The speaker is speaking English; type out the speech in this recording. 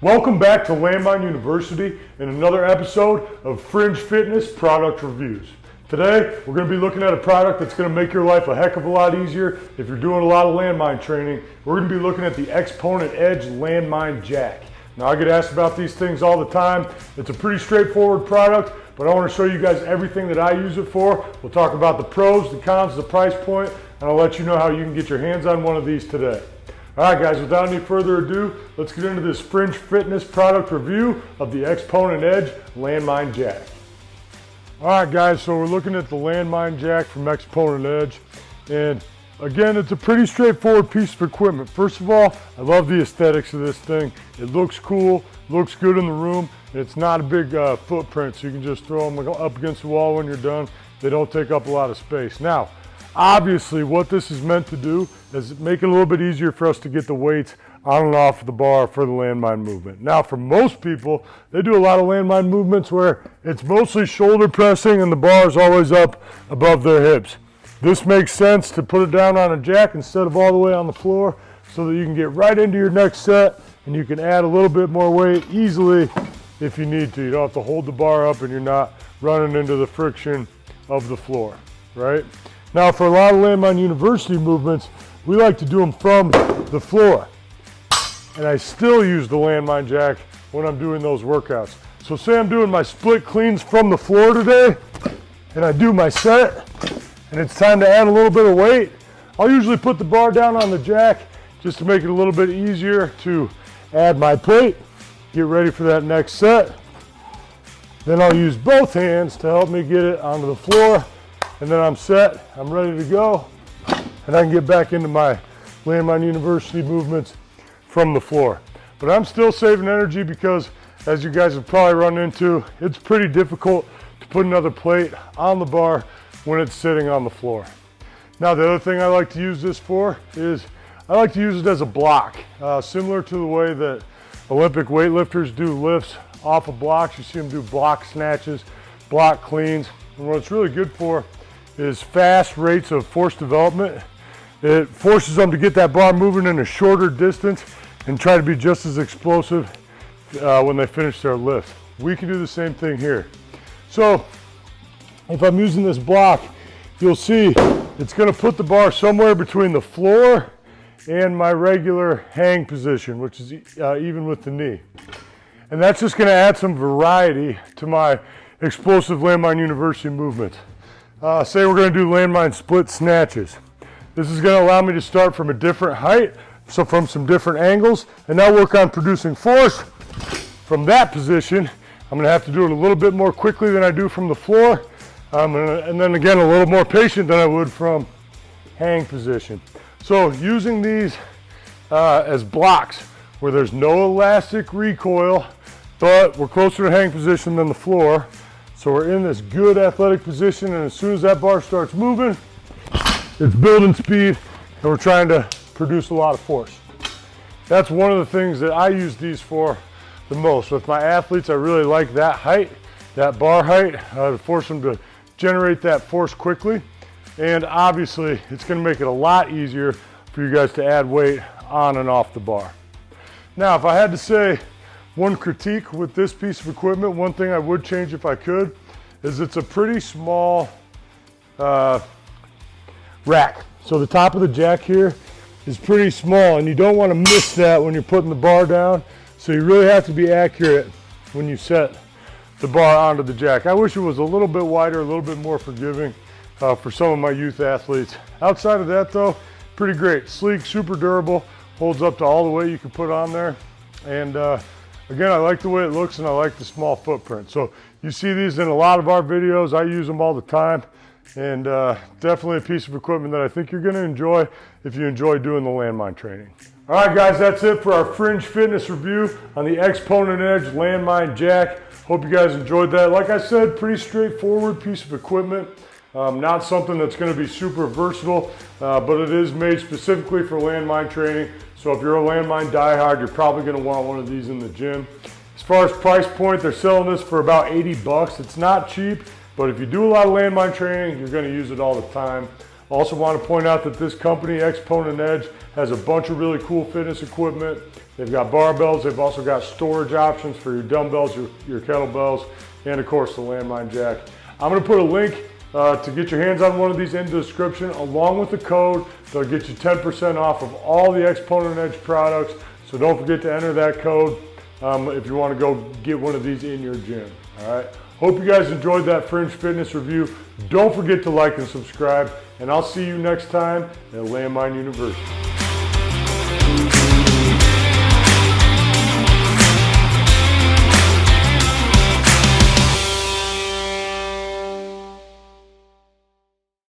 Welcome back to Landmine University and another episode of Fringe Fitness Product Reviews. Today, we're going to be looking at a product that's going to make your life a heck of a lot easier if you're doing a lot of landmine training. We're going to be looking at the Exponent Edge Landmine Jack. Now, I get asked about these things all the time. It's a pretty straightforward product, but I want to show you guys everything that I use it for. We'll talk about the pros, the cons, the price point, and I'll let you know how you can get your hands on one of these today. All right, guys, without any further ado, let's get into this Fringe Fitness product review of the Exponent Edge Landmine Jack. All right, guys, so we're looking at the Landmine Jack from Exponent Edge. And again, it's a pretty straightforward piece of equipment. First of all, I love the aesthetics of this thing. It looks cool, looks good in the room, and it's not a big footprint, so you can just throw them up against the wall when you're done. They don't take up a lot of space. Now, obviously, what this is meant to do is make it a little bit easier for us to get the weights on and off the bar for the landmine movement. Now, for most people, they do a lot of landmine movements where it's mostly shoulder pressing and the bar is always up above their hips. This makes sense to put it down on a jack instead of all the way on the floor so that you can get right into your next set and you can add a little bit more weight easily if you need to. You don't have to hold the bar up and you're not running into the friction of the floor, right? Now, for a lot of Landmine University movements, we like to do them from the floor. And I still use the Landmine Jack when I'm doing those workouts. So say I'm doing my split cleans from the floor today, and I do my set, and it's time to add a little bit of weight. I'll usually put the bar down on the jack just to make it a little bit easier to add my plate, get ready for that next set. Then I'll use both hands to help me get it onto the floor. And then I'm set, I'm ready to go, and I can get back into my Landmine University movements from the floor. But I'm still saving energy because, as you guys have probably run into, it's pretty difficult to put another plate on the bar when it's sitting on the floor. Now, the other thing I like to use this for is I like to use it as a block, similar to the way that Olympic weightlifters do lifts off of blocks. You see them do block snatches, block cleans, and what it's really good for is fast rates of force development. It forces them to get that bar moving in a shorter distance and try to be just as explosive when they finish their lift. We can do the same thing here. So if I'm using this block, you'll see it's gonna put the bar somewhere between the floor and my regular hang position, which is even with the knee. And that's just gonna add some variety to my explosive Landmine University movement. Say we're going to do landmine split snatches. This is going to allow me to start from a different height, so from some different angles, and now work on producing force from that position. I'm going to have to do it a little bit more quickly than I do from the floor, and then again a little more patient than I would from hang position. So using these as blocks where there's no elastic recoil, but we're closer to hang position than the floor. So we're in this good athletic position, and as soon as that bar starts moving, it's building speed, and we're trying to produce a lot of force. That's one of the things that I use these for the most. With my athletes, I really like that height, that bar height, to force them to generate that force quickly. And obviously, it's gonna make it a lot easier for you guys to add weight on and off the bar. Now, if I had to say, one critique with this piece of equipment, one thing I would change if I could, is it's a pretty small rack. So the top of the jack here is pretty small, and you don't want to miss that when you're putting the bar down. So you really have to be accurate when you set the bar onto the jack. I wish it was a little bit wider, a little bit more forgiving for some of my youth athletes. Outside of that though, pretty great. Sleek, super durable, holds up to all the weight you can put on there. And again, I like the way it looks, and I like the small footprint. So you see these in a lot of our videos. I use them all the time, and definitely a piece of equipment that I think you're gonna enjoy if you enjoy doing the landmine training. All right, guys, that's it for our Fringe Fitness review on the Exponent Edge Landmine Jack. Hope you guys enjoyed that. Like I said, pretty straightforward piece of equipment. Not something that's gonna be super versatile, but it is made specifically for landmine training. So if you're a landmine diehard, you're probably gonna want one of these in the gym. As far as price point, they're selling this for about 80 bucks. It's not cheap, but if you do a lot of landmine training, you're gonna use it all the time. Also want to point out that this company, Exponent Edge, has a bunch of really cool fitness equipment They've got barbells. They've also got storage options for your dumbbells, your kettlebells, and of course the Landmine Jack. I'm going to put a link to get your hands on one of these in the description, along with the code that'll get you 10% off of all the Exponent Edge products. So don't forget to enter that code if you want to go get one of these in your gym. All right. Hope you guys enjoyed that Fringe Fitness review. Don't forget to like and subscribe, and I'll see you next time at Landmine University.